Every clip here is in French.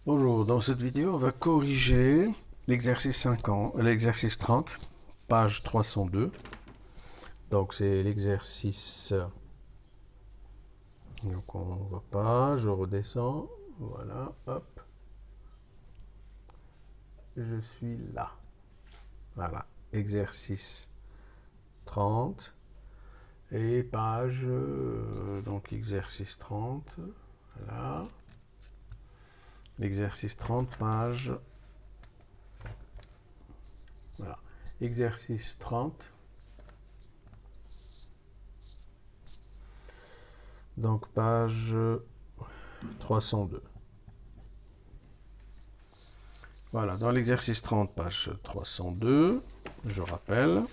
Bonjour, dans cette vidéo, on va corriger l'exercice 30, page 302. Donc c'est l'exercice. Donc on ne voit pas, je redescends. Voilà, hop. Je suis là. Voilà, exercice 30. Et page, donc exercice 30. Voilà. L'exercice 30, page. Voilà. Exercice 30. Donc page 302. Voilà, dans l'exercice 30, page 302, je rappelle.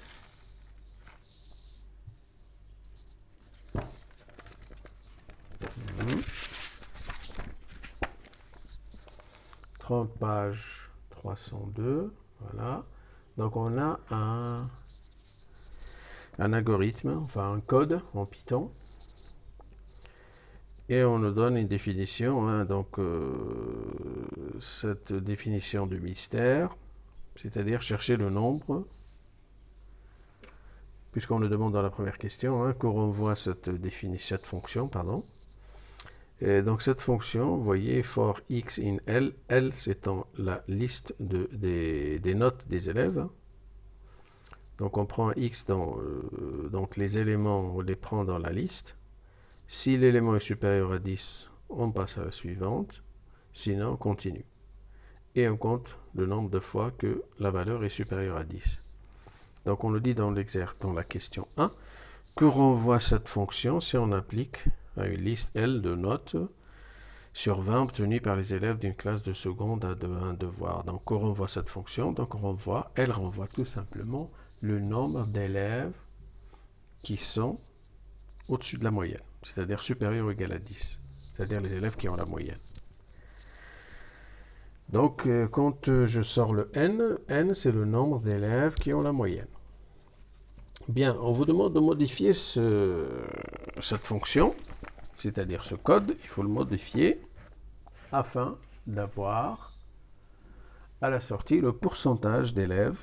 Mmh. 30 page 302, voilà. Donc on a un algorithme, enfin un code en Python. Et on nous donne une définition, hein, donc cette définition du mystère, c'est-à-dire chercher le nombre, puisqu'on nous demande dans la première question, hein, que renvoie cette fonction, pardon. Et donc cette fonction, vous voyez, for x in L, L c'est la liste des notes des élèves. Donc on prend x donc les éléments, on les prend dans la liste. Si l'élément est supérieur à 10, on passe à la suivante. Sinon, on continue. Et on compte le nombre de fois que la valeur est supérieure à 10. Donc on le dit dans la question 1, que renvoie cette fonction si on applique à une liste L de notes sur 20 obtenues par les élèves d'une classe de seconde à un devoir. Donc on renvoie cette fonction, donc elle renvoie tout simplement le nombre d'élèves qui sont au-dessus de la moyenne, c'est-à-dire supérieur ou égal à 10, c'est-à-dire les élèves qui ont la moyenne. Donc quand je sors le n c'est le nombre d'élèves qui ont la moyenne. Bien, on vous demande de modifier cette fonction, c'est-à-dire ce code, il faut le modifier afin d'avoir à la sortie le pourcentage d'élèves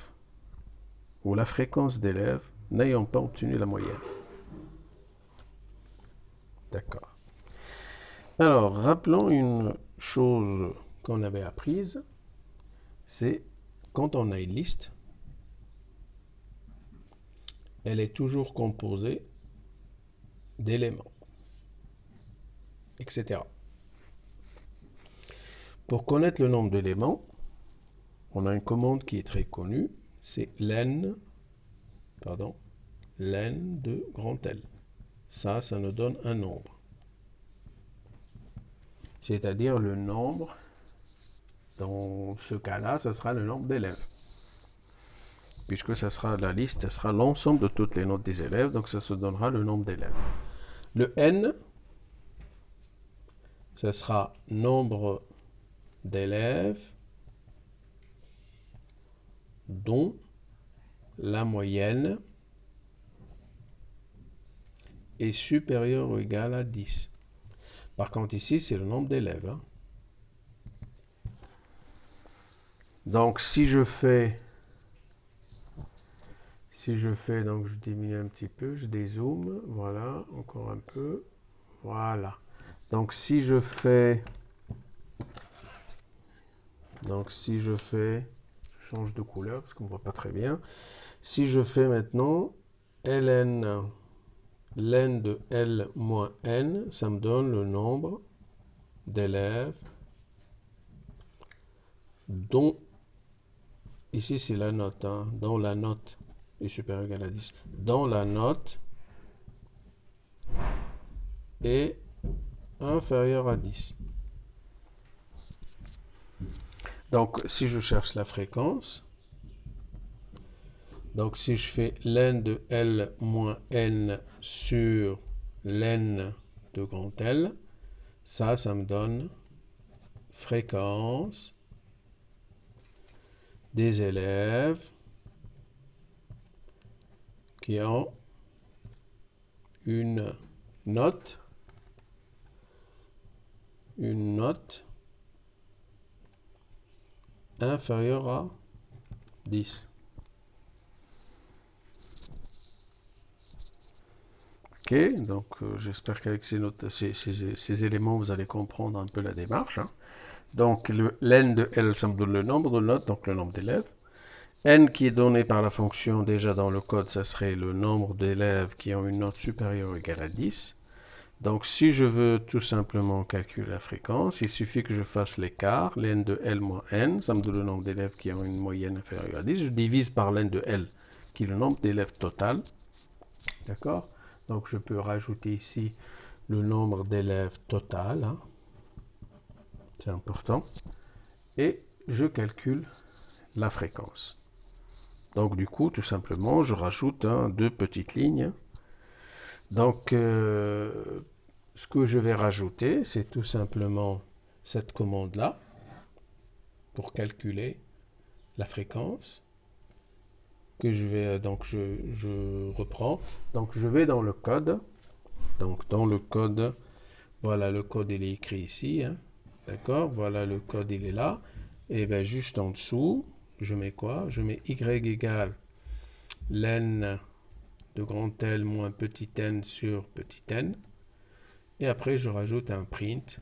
ou la fréquence d'élèves n'ayant pas obtenu la moyenne. D'accord. Alors, rappelons une chose qu'on avait apprise, c'est quand on a une liste, elle est toujours composée d'éléments, etc. Pour connaître le nombre d'éléments, on a une commande qui est très connue, c'est len de grand L. Ça nous donne un nombre. C'est-à-dire le nombre, dans ce cas-là, ce sera le nombre d'élèves. Puisque ça sera la liste, ça sera l'ensemble de toutes les notes des élèves, donc ça se donnera le nombre d'élèves. Le n, ce sera nombre d'élèves dont la moyenne est supérieure ou égale à 10. Par contre, ici, c'est le nombre d'élèves. Hein. Donc, si je fais, donc je diminue un petit peu, je dézoome, voilà, encore un peu, voilà. Donc, si je fais, je change de couleur parce qu'on ne voit pas très bien. Si je fais maintenant ln, len de L moins n, ça me donne le nombre d'élèves dont, ici c'est la note, hein, dont la note est supérieure ou égale à 10, dont la note est inférieure à 10. Donc si je cherche la fréquence, donc si je fais len de L moins n sur len de grand L, ça me donne fréquence des élèves qui ont une note inférieur à 10. Ok, donc j'espère qu'avec ces éléments, vous allez comprendre un peu la démarche. Hein. Donc l'n de L, ça me donne le nombre de notes, donc le nombre d'élèves. N qui est donné par la fonction déjà dans le code, ça serait le nombre d'élèves qui ont une note supérieure ou égale à 10. Donc si je veux tout simplement calculer la fréquence, il suffit que je fasse l'écart, l'N de L moins N, ça me donne le nombre d'élèves qui ont une moyenne inférieure à 10. Je divise par l'N de L, qui est le nombre d'élèves total. D'accord? Donc je peux rajouter ici le nombre d'élèves total. Hein. C'est important. Et je calcule la fréquence. Donc du coup, tout simplement, je rajoute deux petites lignes. Donc, ce que je vais rajouter, c'est tout simplement cette commande-là pour calculer la fréquence que je vais, donc je reprends. Donc, je vais dans le code. Donc, dans le code, voilà, le code, il est écrit ici. Hein, d'accord? Voilà, le code, il est là. Et bien, juste en dessous, je mets quoi? Je mets y égale l'n de grand L moins petit n sur petit n. Et après, je rajoute un print,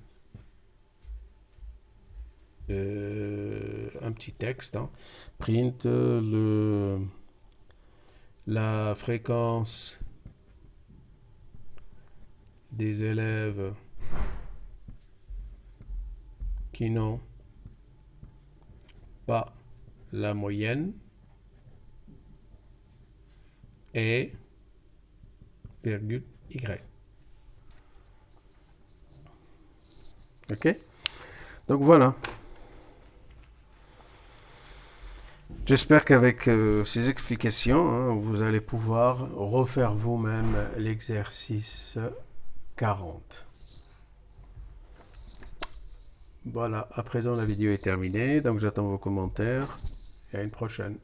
un petit texte. Hein. Print la fréquence des élèves qui n'ont pas la moyenne est virgule y. Ok? Donc voilà. J'espère qu'avec ces explications, hein, vous allez pouvoir refaire vous-même l'exercice 40. Voilà, à présent la vidéo est terminée, donc j'attends vos commentaires et à une prochaine.